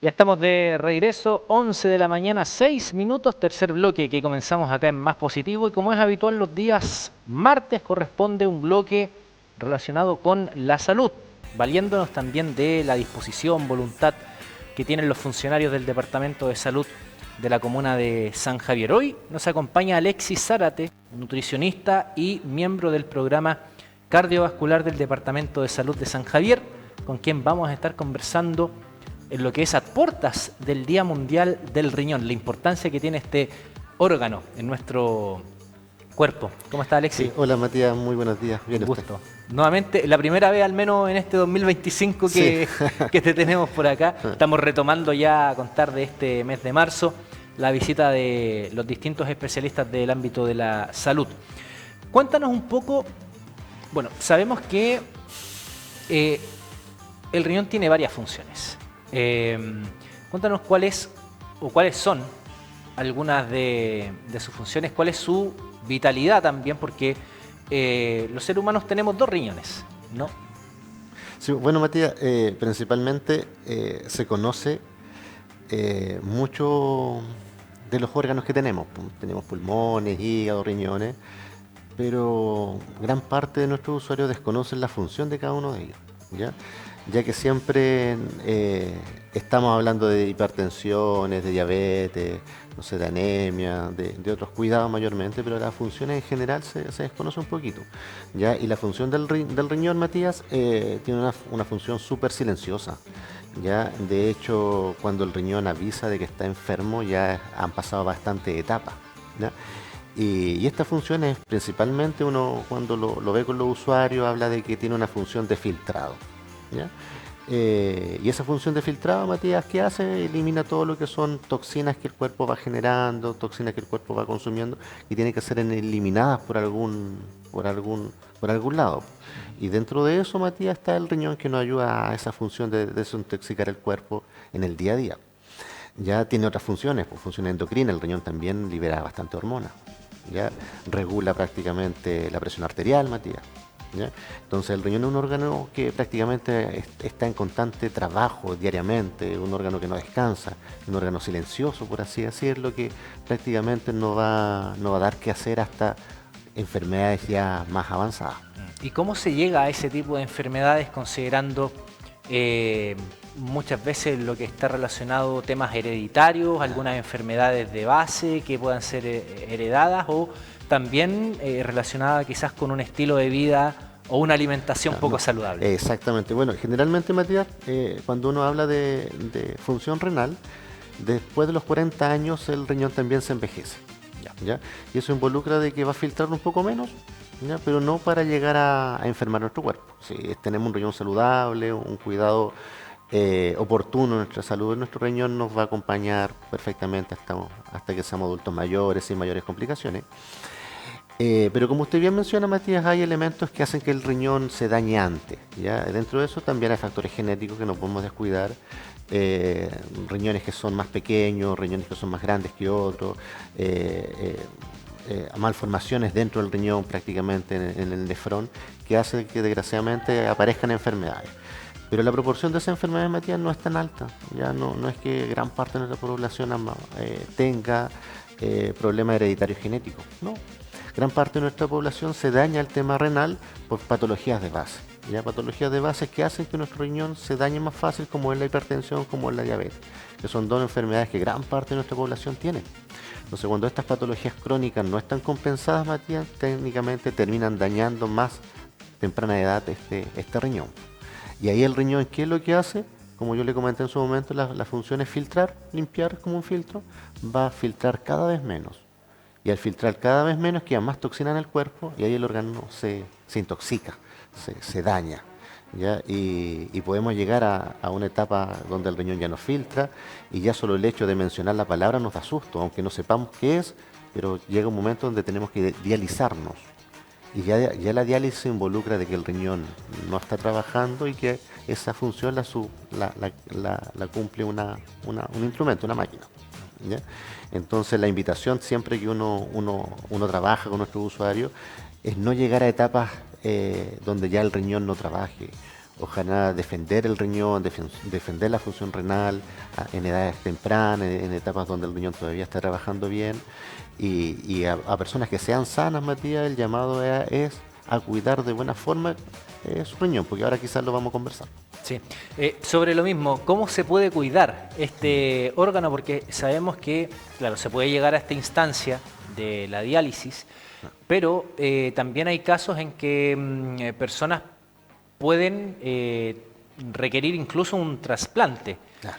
Ya estamos de regreso, 11 de la mañana, 6 minutos, tercer bloque que comenzamos acá en Más Positivo. Y como es habitual los días martes, corresponde un bloque relacionado con la salud, valiéndonos también de la disposición, voluntad que tienen los funcionarios del Departamento de Salud de la comuna de San Javier. Hoy nos acompaña Alexis Zárate, nutricionista y miembro del programa cardiovascular del Departamento de Salud de San Javier, con quien vamos a estar conversando en lo que es a puertas del Día Mundial del Riñón, la importancia que tiene este órgano en nuestro cuerpo. ¿Cómo está, Alexis? Sí, hola Matías, muy buenos días. Bien, Un usted. gusto. Nuevamente, la primera vez al menos en este 2025 que, Sí. que te tenemos por acá. Estamos retomando ya a contar de este mes de marzo la visita de los distintos especialistas del ámbito de la salud. Cuéntanos un poco, bueno, sabemos que el riñón tiene varias funciones. Cuéntanos cuáles son algunas de sus funciones, cuál es su vitalidad también, porque los seres humanos tenemos dos riñones, ¿no? Sí, bueno, Matías, principalmente se conoce mucho de los órganos que tenemos. Tenemos pulmones, hígado, riñones, pero gran parte de nuestros usuarios desconocen la función de cada uno de ellos, ya que siempre estamos hablando de hipertensiones, de diabetes, no sé, de anemia, de otros cuidados mayormente, pero las funciones en general se desconoce un poquito, ¿ya? Y la función del riñón, Matías, tiene una función súper silenciosa, ¿ya? De hecho, cuando el riñón avisa de que está enfermo, ya han pasado bastantes etapas, ¿ya? Y esta función es principalmente, uno cuando lo ve con los usuarios, habla de que tiene una función de filtrado, ¿ya? Y esa función de filtrado, Matías, ¿qué hace? Elimina todo lo que son toxinas que el cuerpo va generando, toxinas que el cuerpo va consumiendo, y tiene que ser eliminadas por algún lado. Y dentro de eso, Matías, está el riñón, que nos ayuda a esa función de desintoxicar el cuerpo en el día a día. Ya tiene otras funciones, pues función endocrina, el riñón también libera bastante hormonas, ya regula prácticamente la presión arterial, Matías, ¿ya? Entonces el riñón es un órgano que prácticamente está en constante trabajo diariamente, un órgano que no descansa, un órgano silencioso, por así decirlo, que prácticamente no va a dar que hacer hasta enfermedades ya más avanzadas. ¿Y cómo se llega a ese tipo de enfermedades considerando muchas veces lo que está relacionado temas hereditarios, algunas enfermedades de base que puedan ser heredadas, o también relacionada quizás con un estilo de vida o una alimentación poco saludable? Exactamente. Bueno, generalmente, Matías, cuando uno habla de función renal, después de los 40 años el riñón también se envejece, ¿ya? Y eso involucra de que va a filtrar un poco menos, ¿ya? Pero no para llegar a enfermar nuestro cuerpo. Si tenemos un riñón saludable, un cuidado oportuno en nuestra salud, nuestro riñón nos va a acompañar perfectamente hasta que seamos adultos mayores, sin mayores complicaciones. Pero como usted bien menciona, Matías, hay elementos que hacen que el riñón se dañe antes, ¿ya? Dentro de eso también hay factores genéticos que no podemos descuidar. Riñones que son más pequeños, riñones que son más grandes que otros, malformaciones dentro del riñón, prácticamente en el nefrón, que hacen que desgraciadamente aparezcan enfermedades. Pero la proporción de esas enfermedades, Matías, no es tan alta. Ya no es que gran parte de nuestra población tenga problemas hereditarios genéticos, no. Gran parte de nuestra población se daña el tema renal por patologías de base. ¿Ya? Patologías de base que hacen que nuestro riñón se dañe más fácil, como es la hipertensión, como es la diabetes, que son dos enfermedades que gran parte de nuestra población tiene. Entonces, cuando estas patologías crónicas no están compensadas, Matías, técnicamente terminan dañando más temprana edad este riñón. Y ahí el riñón, ¿qué es lo que hace? Como yo le comenté en su momento, la función es filtrar, limpiar como un filtro, va a filtrar cada vez menos. Y al filtrar cada vez menos queda más toxina en el cuerpo, y ahí el órgano se intoxica, se daña, ¿ya? Y podemos llegar a una etapa donde el riñón ya no filtra, y ya solo el hecho de mencionar la palabra nos da susto, aunque no sepamos qué es, pero llega un momento donde tenemos que dializarnos. Y ya la diálisis involucra de que el riñón no está trabajando y que esa función la cumple un instrumento, una máquina, ¿ya? Entonces la invitación siempre que uno trabaja con nuestros usuarios es no llegar a etapas donde ya el riñón no trabaje, ojalá defender el riñón, defender la función renal en edades tempranas, en etapas donde el riñón todavía está trabajando bien. Y a personas que sean sanas, Matías, el llamado es a cuidar de buena forma su riñón, porque ahora quizás lo vamos a conversar. Sí. Sobre lo mismo, ¿cómo se puede cuidar este órgano? Porque sabemos que, claro, se puede llegar a esta instancia de la diálisis, pero también hay casos en que personas pueden requerir incluso un trasplante. Claro.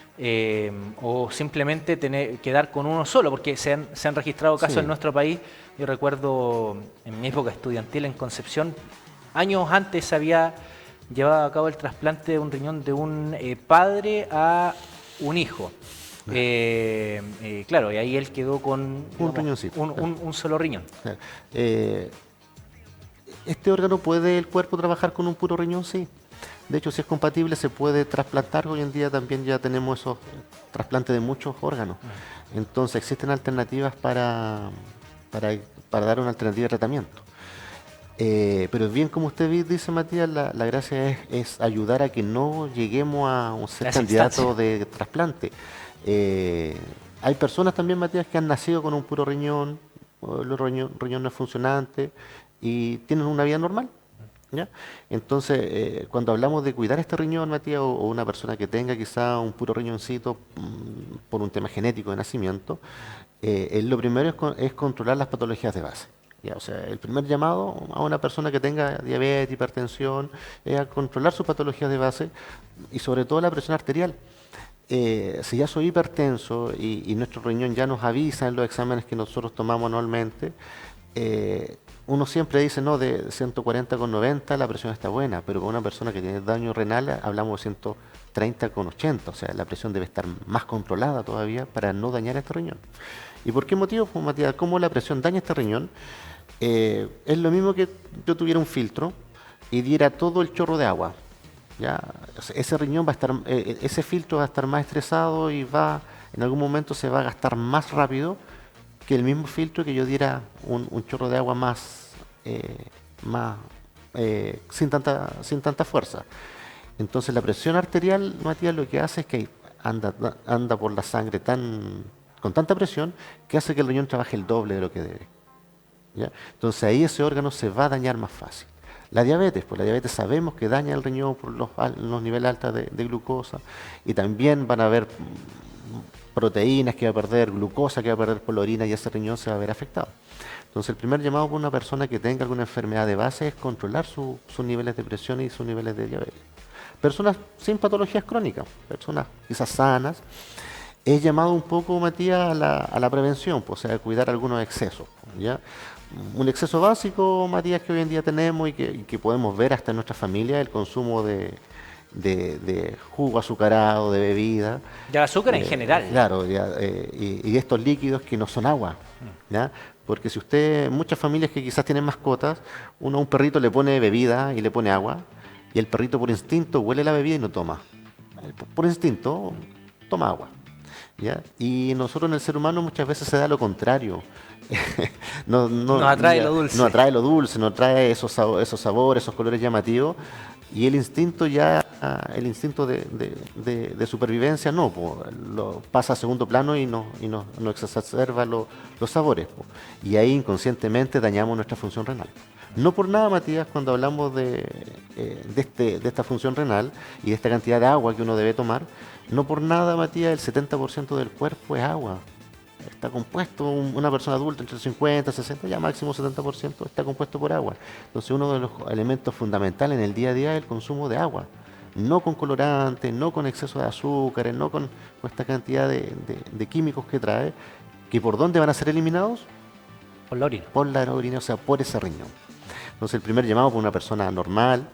O simplemente quedar con uno solo, porque se han registrado casos en nuestro país. Yo recuerdo en mi época estudiantil en Concepción, años antes se había llevado a cabo el trasplante de un riñón de un padre a un hijo. Claro, y ahí él quedó con un riñoncito, un solo riñón. Claro. ¿Este órgano puede el cuerpo trabajar con un puro riñón? Sí. De hecho, si es compatible, se puede trasplantar. Hoy en día también ya tenemos esos trasplantes de muchos órganos. Entonces, existen alternativas para dar una alternativa de tratamiento. Pero bien, como usted dice, Matías, la gracia es ayudar a que no lleguemos a ser candidato de trasplante. Hay personas también, Matías, que han nacido con un puro riñón, el riñón no es funcionante y tienen una vida normal. ¿Ya? Entonces, cuando hablamos de cuidar este riñón, Matías, o una persona que tenga quizá un puro riñoncito por un tema genético de nacimiento, lo primero es controlar las patologías de base. ¿Ya? O sea, el primer llamado a una persona que tenga diabetes, hipertensión, es a controlar sus patologías de base y sobre todo la presión arterial. Si ya soy hipertenso y nuestro riñón ya nos avisa en los exámenes que nosotros tomamos anualmente, uno siempre dice, no, de 140/90 la presión está buena, pero con una persona que tiene daño renal hablamos de 130/80, o sea, la presión debe estar más controlada todavía para no dañar este riñón. ¿Y por qué motivo? Pues, Matías, ¿cómo la presión daña este riñón? Es lo mismo que yo tuviera un filtro y diera todo el chorro de agua. ¿Ya? Ese riñón va a estar, ese filtro va a estar más estresado y en algún momento se va a gastar más rápido que el mismo filtro que yo diera un chorro de agua sin tanta fuerza. Entonces la presión arterial, Matías, lo que hace es que anda por la sangre con tanta presión que hace que el riñón trabaje el doble de lo que debe. ¿Ya? Entonces ahí ese órgano se va a dañar más fácil. La diabetes, pues la diabetes sabemos que daña el riñón por los niveles altos de glucosa y también van a haber proteínas que va a perder, glucosa que va a perder por la orina y ese riñón se va a ver afectado. Entonces el primer llamado por una persona que tenga alguna enfermedad de base es controlar sus niveles de presión y sus niveles de diabetes. Personas sin patologías crónicas, personas quizás sanas, es llamado un poco, Matías, a la prevención, pues, o sea, a cuidar algunos excesos. ¿Ya? Un exceso básico, Matías, que hoy en día tenemos y que podemos ver hasta en nuestra familia, el consumo de jugo azucarado, de bebida. De azúcar en general. Claro, y estos líquidos que no son agua. ¿Ya? Porque si muchas familias que quizás tienen mascotas, a un perrito le pone bebida y le pone agua, y el perrito por instinto huele la bebida y no toma. Por instinto toma agua. ¿Ya? Y nosotros en el ser humano muchas veces se da lo contrario. Nos atrae lo dulce. No atrae lo dulce, no atrae esos sabores, esos colores llamativos. Y el instinto de supervivencia no, lo pasa a segundo plano y no exacerba los sabores. Y ahí inconscientemente dañamos nuestra función renal. No por nada, Matías, cuando hablamos de esta función renal y de esta cantidad de agua que uno debe tomar, no por nada, Matías, el 70% del cuerpo es agua. Está compuesto, una persona adulta entre 50 y 60, ya máximo 70% está compuesto por agua. Entonces uno de los elementos fundamentales en el día a día es el consumo de agua. No con colorantes, no con exceso de azúcares, no con esta cantidad de químicos que trae, que ¿por dónde van a ser eliminados? Por la orina. Por la orina, o sea, por ese riñón. Entonces el primer llamado por una persona normal,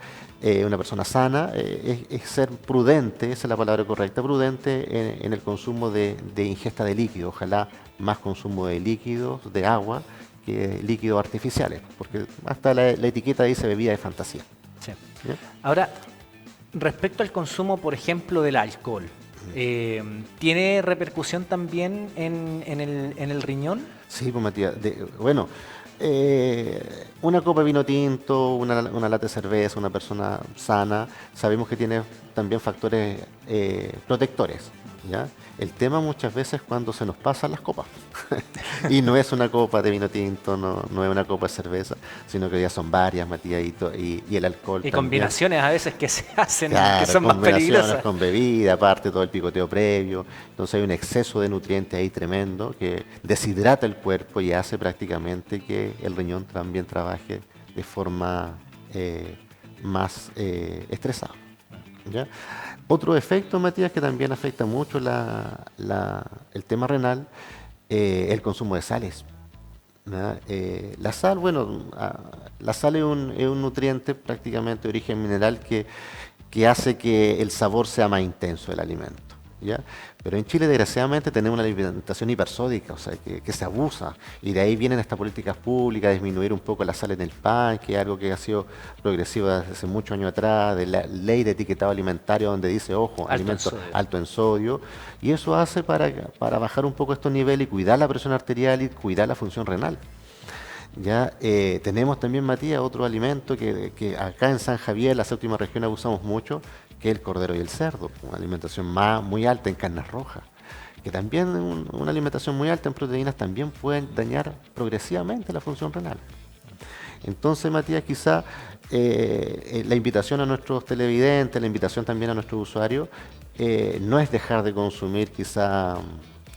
una persona sana, es ser prudente, esa es la palabra correcta, prudente en el consumo de ingesta de líquidos, ojalá más consumo de líquidos, de agua, que líquidos artificiales, porque hasta la etiqueta dice bebida de fantasía. Sí. Ahora, respecto al consumo, por ejemplo, del alcohol, ¿tiene repercusión también en el riñón? Sí, pues Matías, bueno, Una copa de vino tinto, una lata de cerveza, una persona sana, sabemos que tiene también factores protectores, ¿ya? El tema muchas veces es cuando se nos pasan las copas. Y no es una copa de vino tinto, no es una copa de cerveza, sino que ya son varias, Matías, y el alcohol Y también. combinaciones a veces que se hacen, que Claro, son más combinaciones peligrosas. con bebida, aparte todo el picoteo previo. Entonces hay un exceso de nutrientes ahí tremendo que deshidrata el cuerpo y hace prácticamente que el riñón también trabaje de forma más estresada. ¿Ya? Otro efecto, Matías, que también afecta mucho el tema renal, el consumo de sales. ¿Ya? La sal, bueno, la sal es un nutriente prácticamente de origen mineral que hace que el sabor sea más intenso del alimento, ¿ya? Pero en Chile, desgraciadamente, tenemos una alimentación hipersódica, o sea, que se abusa. Y de ahí vienen estas políticas públicas, disminuir un poco la sal en el pan, que es algo que ha sido progresivo desde hace muchos años atrás, de la ley de etiquetado alimentario, donde dice, ojo, Alto en alimentos sodio. alto en sodio. Y eso hace para bajar un poco estos niveles y cuidar la presión arterial y cuidar la función renal. Ya tenemos también, Matías, otro alimento que acá en San Javier, la séptima región, abusamos mucho, que es el cordero y el cerdo, una alimentación muy alta en carnes rojas, que también una alimentación muy alta en proteínas también pueden dañar progresivamente la función renal. Entonces, Matías, quizá la invitación a nuestros televidentes, la invitación también a nuestros usuarios, no es dejar de consumir quizá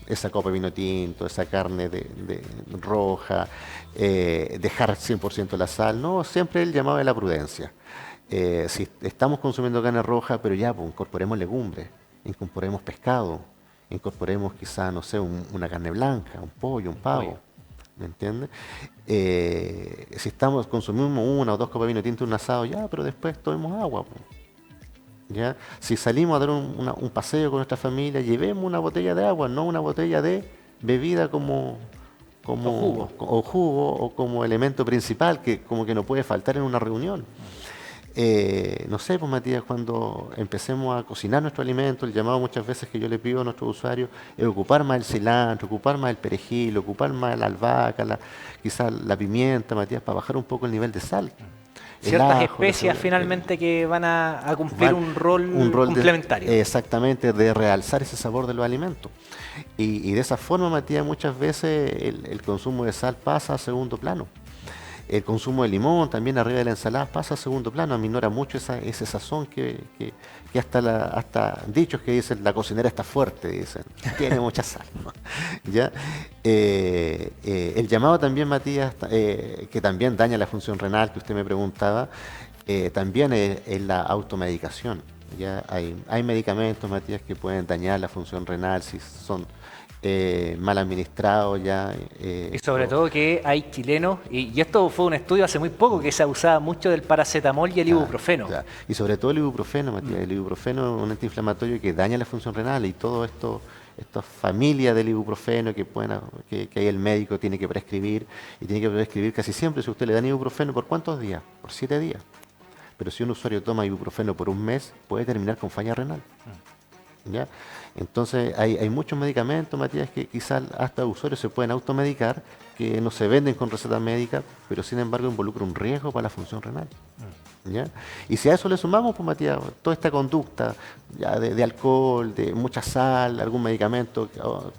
esa copa de vino tinto, esa carne de roja, dejar 100% la sal, no, siempre el llamado de la prudencia. Si estamos consumiendo carne roja, pero ya, pues, incorporemos legumbres, incorporemos pescado, incorporemos quizá, no sé, una carne blanca, un pollo, un pavo. Pollo. ¿Me entiendes? Si consumimos una o dos copas de vino tinto en un asado, ya, pero después tomemos agua, po, ¿ya? Si salimos a dar un paseo con nuestra familia, llevemos una botella de agua, no una botella de bebida O jugo. o jugo o como elemento principal que como que no puede faltar en una reunión. No sé, pues Matías, cuando empecemos a cocinar nuestro alimento, el llamado muchas veces que yo le pido a nuestros usuarios es ocupar más el cilantro, ocupar más el perejil, ocupar más la albahaca, quizás la pimienta, Matías, para bajar un poco el nivel de sal. El Ciertas ajo, especias finalmente que van a cumplir va- un rol complementario. exactamente, de realzar ese sabor de los alimentos. Y de esa forma, Matías, muchas veces el consumo de sal pasa a segundo plano. El consumo de limón también arriba de la ensalada pasa a segundo plano, aminora mucho ese sazón que hasta dichos que dicen la cocinera está fuerte, dicen, tiene mucha sal, ¿no? ¿Ya? El llamado también, Matías, que también daña la función renal, que usted me preguntaba, también es la automedicación. Ya hay medicamentos, Matías, que pueden dañar la función renal si son mal administrados ya. Y sobre todo que hay chilenos, y esto fue un estudio hace muy poco, que se abusaba mucho del paracetamol y el Claro, ibuprofeno. claro. Y sobre todo el ibuprofeno, Matías. El ibuprofeno es un antiinflamatorio que daña la función renal y todo esto, esta familia del ibuprofeno que ahí el médico tiene que prescribir y tiene que prescribir casi siempre. Si usted le dan ibuprofeno, ¿por cuántos días? Por 7 días. Pero si un usuario toma ibuprofeno por un mes, puede terminar con falla renal. ¿Ya? Entonces hay muchos medicamentos, Matías, que quizás hasta usuarios se pueden automedicar, que no se venden con receta médica, pero sin embargo involucra un riesgo para la función renal. ¿Ya? Y si a eso le sumamos, pues Matías, toda esta conducta ya de alcohol, de mucha sal, algún medicamento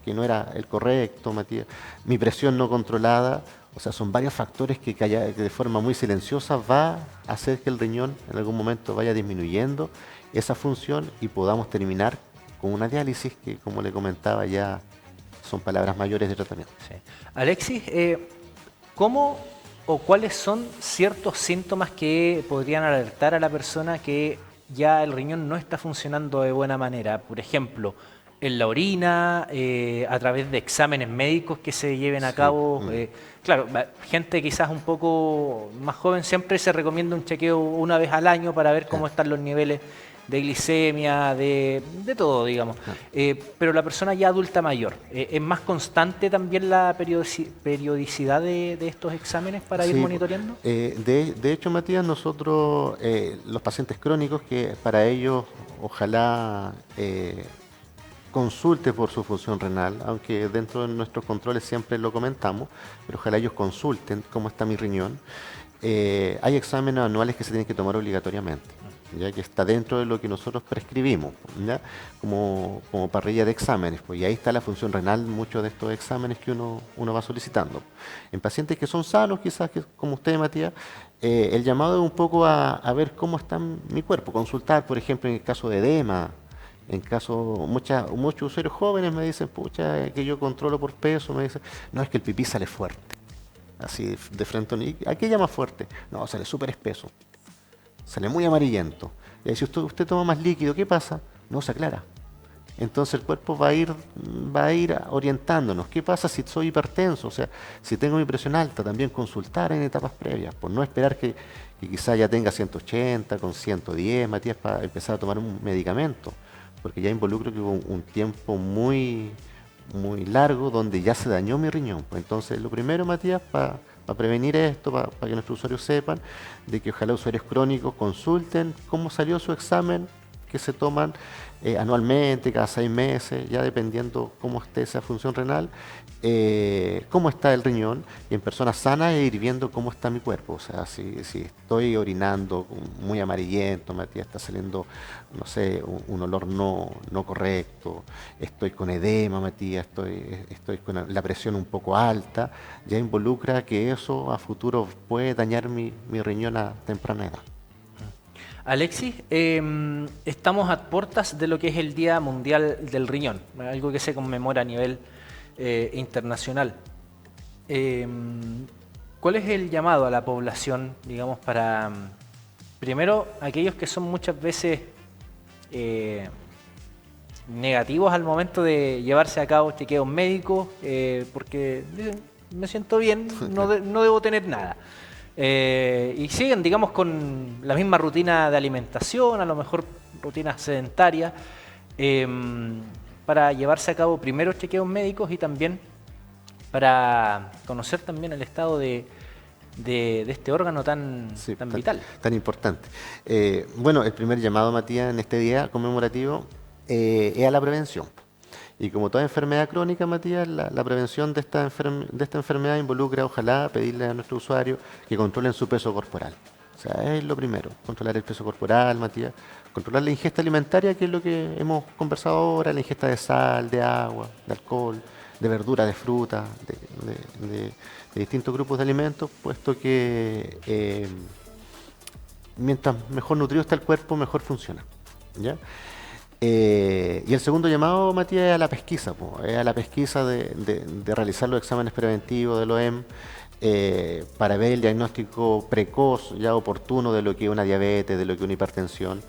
que no era el correcto, Matías, mi presión no controlada, o sea, son varios factores que de forma muy silenciosa va a hacer que el riñón en algún momento vaya disminuyendo esa función y podamos terminar con una diálisis que, como le comentaba, ya son palabras mayores de tratamiento. Sí. Alexis, ¿cómo o cuáles son ciertos síntomas que podrían alertar a la persona que ya el riñón no está funcionando de buena manera? Por ejemplo, en la orina, a través de exámenes médicos que se lleven a Sí. cabo. Claro, gente quizás un poco más joven siempre se recomienda un chequeo una vez al año para ver cómo están los niveles de glicemia, de todo, digamos. Pero la persona ya adulta mayor, ¿es más constante también la periodicidad de estos exámenes para ir Sí, monitoreando? de hecho, Matías, nosotros, los pacientes crónicos, que para ellos ojalá consulte por su función renal, aunque dentro de nuestros controles siempre lo comentamos, pero ojalá ellos consulten cómo está mi riñón. Hay exámenes anuales que se tienen que tomar obligatoriamente, ya que está dentro de lo que nosotros prescribimos, ¿ya? Como parrilla de exámenes, pues, y ahí está la función renal, muchos de estos exámenes que uno va solicitando. En pacientes que son sanos, quizás que, como usted, Matías, el llamado es un poco a ver cómo está mi cuerpo, consultar, por ejemplo, en el caso de edema. En caso, muchos usuarios jóvenes me dicen, pucha, que yo controlo por peso, me dicen, no, es que el pipí sale fuerte, así de frente. ¿A qué llama fuerte? No, sale súper espeso, sale muy amarillento. Y ahí, si usted toma más líquido, ¿qué pasa? No se aclara. Entonces el cuerpo va a ir orientándonos. ¿Qué pasa si soy hipertenso? O sea, si tengo mi presión alta, también consultar en etapas previas, por no esperar que quizá ya tenga 180 con 110, Matías, para empezar a tomar un medicamento, porque ya involucro que hubo un tiempo muy largo donde ya se dañó mi riñón. Pues entonces lo primero, Matías, para prevenir esto, para que nuestros usuarios sepan, de que ojalá usuarios crónicos consulten cómo salió su examen, que se toman anualmente, cada 6 meses, ya dependiendo cómo esté esa función renal, cómo está el riñón, y en personas sanas ir viendo cómo está mi cuerpo. O sea, si estoy orinando muy amarillento, Matías, está saliendo, no sé, un olor no correcto, estoy con edema, Matías, estoy con la presión un poco alta, ya involucra que eso a futuro puede dañar mi riñón a temprana edad. Alexis, estamos a puertas de lo que es el Día Mundial del Riñón, algo que se conmemora a nivel internacional. ¿Cuál es el llamado a la población, digamos, para, primero, aquellos que son muchas veces negativos al momento de llevarse a cabo chequeos médicos, porque dicen, me siento bien, no debo tener nada? Y siguen, digamos, con la misma rutina de alimentación, a lo mejor rutinas sedentarias, para llevarse a cabo primero chequeos médicos y también para conocer también el estado de este órgano tan vital. Tan importante. Bueno, el primer llamado, Matías, en este día conmemorativo es a la prevención. Y como toda enfermedad crónica, Matías, la prevención de esta enfermedad involucra, ojalá, pedirle a nuestro usuario que controlen su peso corporal. O sea, es lo primero, controlar el peso corporal, Matías, controlar la ingesta alimentaria, que es lo que hemos conversado ahora, la ingesta de sal, de agua, de alcohol, de verdura, de fruta, de distintos grupos de alimentos, puesto que mientras mejor nutrido está el cuerpo, mejor funciona, ¿ya? Y el segundo llamado, Matías, es a la pesquisa, es a la pesquisa de realizar los exámenes preventivos del OEM para ver el diagnóstico precoz, ya oportuno, de lo que es una diabetes, de lo que es una hipertensión,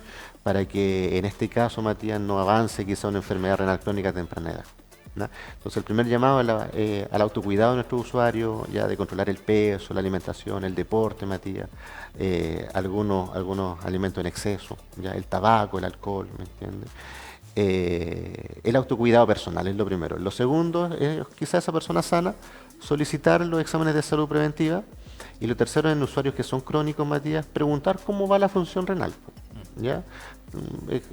para que en este caso, Matías, no avance quizá una enfermedad renal crónica a temprana edad, ¿no? Entonces el primer llamado al autocuidado de nuestro usuario, ya de controlar el peso, la alimentación, el deporte, Matías, algunos alimentos en exceso, ya el tabaco, el alcohol, ¿me entiendes? El autocuidado personal es lo primero. Lo segundo es quizás esa persona sana solicitar los exámenes de salud preventiva, y lo tercero, en usuarios que son crónicos, Matías, preguntar cómo va la función renal, ¿ya?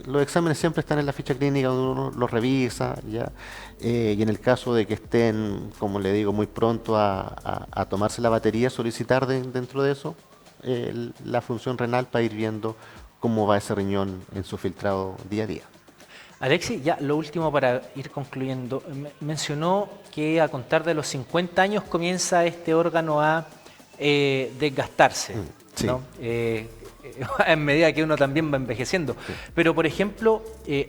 Los exámenes siempre están en la ficha clínica donde uno los revisa, ¿ya? Y en el caso de que estén, como le digo, muy pronto a tomarse la batería, solicitar dentro de eso la función renal para ir viendo cómo va ese riñón en su filtrado día a día. Alexis, ya lo último para ir concluyendo, mencionó que a contar de los 50 años comienza este órgano a desgastarse, sí. ¿no? En medida que uno también va envejeciendo. Sí. Pero, por ejemplo,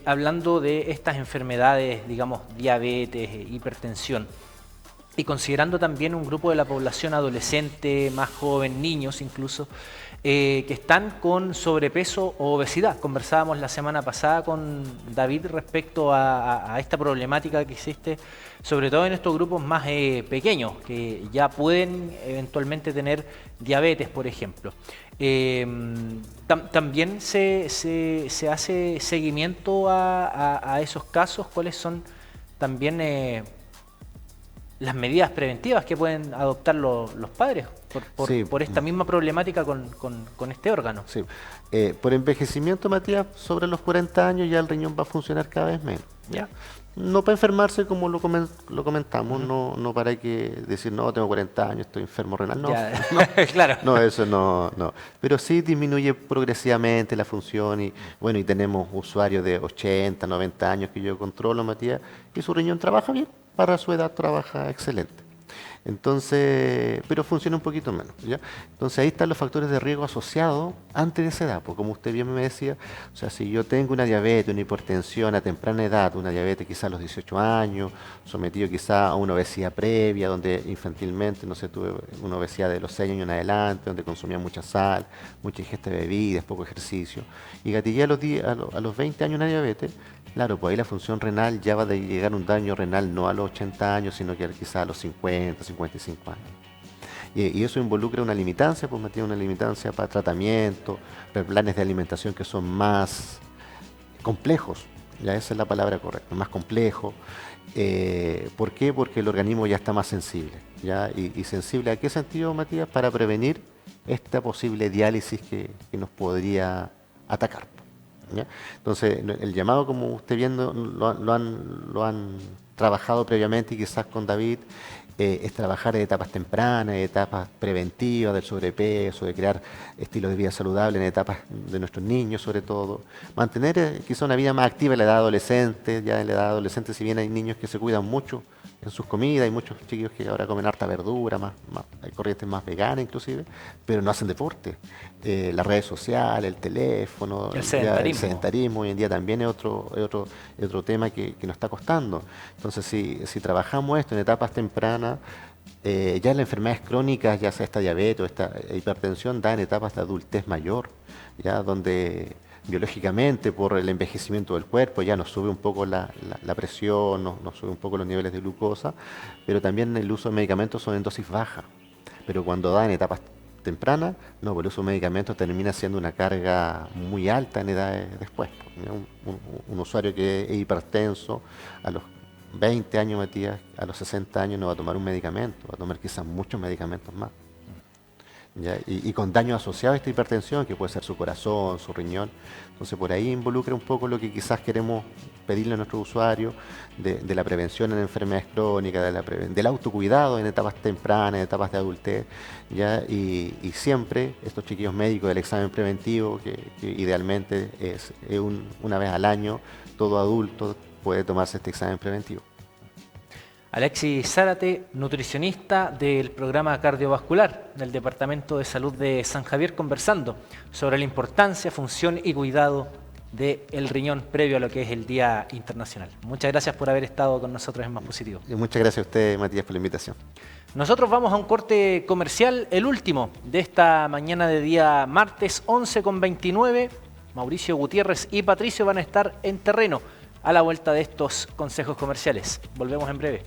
hablando de estas enfermedades, digamos, diabetes, hipertensión, y considerando también un grupo de la población adolescente, más joven, niños incluso, que están con sobrepeso o obesidad. Conversábamos la semana pasada con David respecto a esta problemática que existe, sobre todo en estos grupos más pequeños, que ya pueden eventualmente tener diabetes, por ejemplo. También se hace seguimiento a esos casos. ¿Cuáles son también las medidas preventivas que pueden adoptar los padres por esta misma problemática con este órgano? Sí. Por envejecimiento, Matías, sobre los 40 años ya el riñón va a funcionar cada vez menos, ¿ya? No para enfermarse como lo comentamos, no para que decir, no, tengo 40 años, estoy enfermo renal, no, Ya, no, claro. no, eso no. Pero sí disminuye progresivamente la función y bueno, y tenemos usuarios de 80, 90 años que yo controlo, Matías, y su riñón trabaja bien, para su edad trabaja excelente. Entonces, pero funciona un poquito menos, ¿ya? Entonces ahí están los factores de riesgo asociados antes de esa edad, porque como usted bien me decía, o sea, si yo tengo una diabetes, una hipertensión a temprana edad, una diabetes quizás a los 18 años, sometido quizás a una obesidad previa, donde infantilmente, no sé, tuve una obesidad de los 6 años en adelante, donde consumía mucha sal, mucha ingesta de bebidas, poco ejercicio, y gatillé a los 20 años una diabetes. Claro, pues ahí la función renal ya va a llegar un daño renal no a los 80 años, sino que quizás a los 50, 55 años. Y eso involucra una limitancia, pues tiene una limitancia para tratamiento, para planes de alimentación que son más complejos, ya esa es la palabra correcta, más complejos. ¿Por qué? Porque el organismo ya está más sensible. ¿Ya? Y sensible a qué sentido, Matías? Para prevenir esta posible diálisis que nos podría atacar. ¿Ya? Entonces, el llamado, como usted viendo, lo han trabajado previamente y quizás con David, es trabajar en etapas tempranas, en etapas preventivas del sobrepeso, de crear estilos de vida saludables en etapas de nuestros niños sobre todo. Mantener quizá una vida más activa en la edad adolescente, ya en la edad adolescente si bien hay niños que se cuidan mucho en sus comidas, hay muchos chiquillos que ahora comen harta verdura, hay corrientes más veganas inclusive, pero no hacen deporte. Las redes sociales, el teléfono, El sedentarismo. el sedentarismo hoy en día también es otro tema que nos está costando. Entonces, si trabajamos esto en etapas tempranas, ya las enfermedades crónicas, ya sea esta diabetes o esta hipertensión, da en etapas de adultez mayor, ya donde biológicamente por el envejecimiento del cuerpo ya nos sube un poco la presión, nos sube un poco los niveles de glucosa, pero también el uso de medicamentos son en dosis baja. Pero cuando da en etapas tempranas, no, por el uso de medicamentos termina siendo una carga muy alta en edades después. Un usuario que es hipertenso a los 20 años, Matías, a los 60 años no va a tomar un medicamento, va a tomar quizás muchos medicamentos más. ¿Ya? Y con daño asociado a esta hipertensión, que puede ser su corazón, su riñón. Entonces por ahí involucra un poco lo que quizás queremos pedirle a nuestros usuarios de la prevención en enfermedades crónicas, del autocuidado en etapas tempranas, en etapas de adultez, ¿ya? Y siempre estos chiquillos médicos del examen preventivo, que idealmente es una vez al año, todo adulto puede tomarse este examen preventivo. Alexis Zárate, nutricionista del programa cardiovascular del Departamento de Salud de San Javier, conversando sobre la importancia, función y cuidado del riñón previo a lo que es el Día Internacional. Muchas gracias por haber estado con nosotros en Más Positivo. Y muchas gracias a usted, Matías, por la invitación. Nosotros vamos a un corte comercial, el último de esta mañana de día martes 11:29. Mauricio Gutiérrez y Patricio van a estar en terreno a la vuelta de estos consejos comerciales. Volvemos en breve.